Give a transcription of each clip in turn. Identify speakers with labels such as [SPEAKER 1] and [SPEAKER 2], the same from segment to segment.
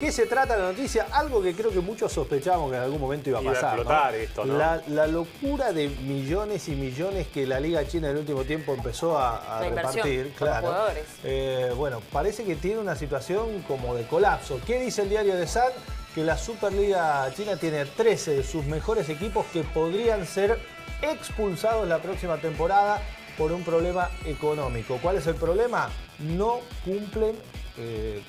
[SPEAKER 1] ¿Qué se trata la noticia? Algo que creo que muchos sospechábamos que en algún momento iba a pasar.
[SPEAKER 2] Iba a explotar,
[SPEAKER 1] ¿no?
[SPEAKER 2] esto, ¿no?
[SPEAKER 1] La locura de millones y millones que la Liga China en el último tiempo empezó a repartir.
[SPEAKER 3] Claro. Jugadores.
[SPEAKER 1] Bueno, parece que tiene una situación como de colapso. ¿Qué dice el diario The Sun? Que la Superliga China tiene 13 de sus mejores equipos que podrían ser expulsados la próxima temporada por un problema económico. ¿Cuál es el problema? No cumplen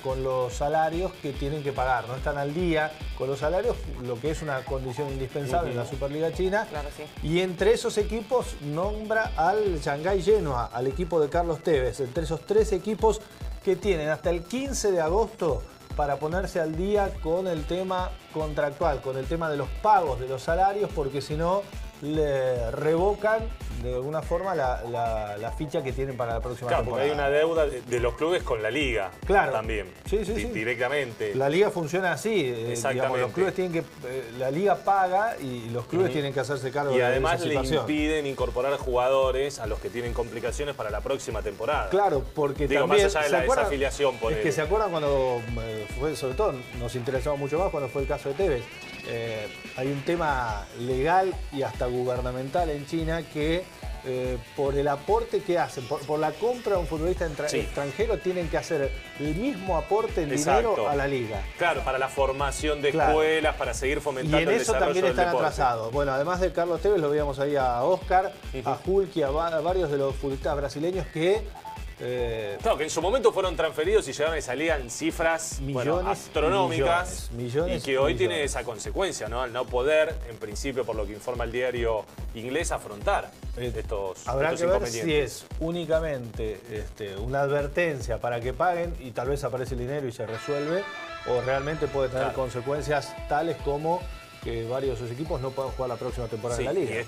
[SPEAKER 1] con los salarios que tienen que pagar, no están al día con los salarios, lo que es una condición indispensable en la Superliga China.
[SPEAKER 3] Claro, sí.
[SPEAKER 1] Y entre esos equipos nombra al Shanghái Shenhua, al equipo de Carlos Tevez, entre esos 3 equipos que tienen hasta el 15 de agosto para ponerse al día con el tema contractual, con el tema de los pagos de los salarios, porque si no le revocan de alguna forma la ficha que tienen para la próxima
[SPEAKER 2] temporada. Porque hay una deuda de los clubes con la Liga.
[SPEAKER 1] Claro.
[SPEAKER 2] También.
[SPEAKER 1] Sí.
[SPEAKER 2] Directamente.
[SPEAKER 1] La Liga funciona así. Digamos, los clubes tienen que... la Liga paga y los clubes tienen que hacerse cargo de esa situación. Y
[SPEAKER 2] además le impiden incorporar jugadores a los que tienen complicaciones para la próxima temporada.
[SPEAKER 1] Claro, porque
[SPEAKER 2] también...
[SPEAKER 1] más
[SPEAKER 2] allá de la desafiliación por
[SPEAKER 1] Es que se acuerdan cuando fue, sobre todo, nos interesaba mucho más cuando fue el caso de Tevez. Hay un tema legal y hasta gubernamental en China que por el aporte que hacen, por la compra de un futbolista extranjero, tienen que hacer el mismo aporte en dinero a la liga.
[SPEAKER 2] Claro, para la formación de escuelas, para seguir fomentando el desarrollo del deporte.
[SPEAKER 1] Y en eso también están atrasados. Bueno, además de Carlos Tevez, lo veíamos ahí a Oscar, a Hulk y a varios de los futbolistas brasileños que...
[SPEAKER 2] Claro, que en su momento fueron transferidos y llegaron y salían cifras astronómicas y que hoy tiene esa consecuencia, ¿no? Al no poder, en principio, por lo que informa el diario inglés, afrontar estos
[SPEAKER 1] Habrá que ver si es
[SPEAKER 2] inconvenientes.
[SPEAKER 1] únicamente una advertencia para que paguen y tal vez aparece el dinero y se resuelve, o realmente puede tener consecuencias tales como que varios de sus equipos no puedan jugar la próxima temporada en la Liga.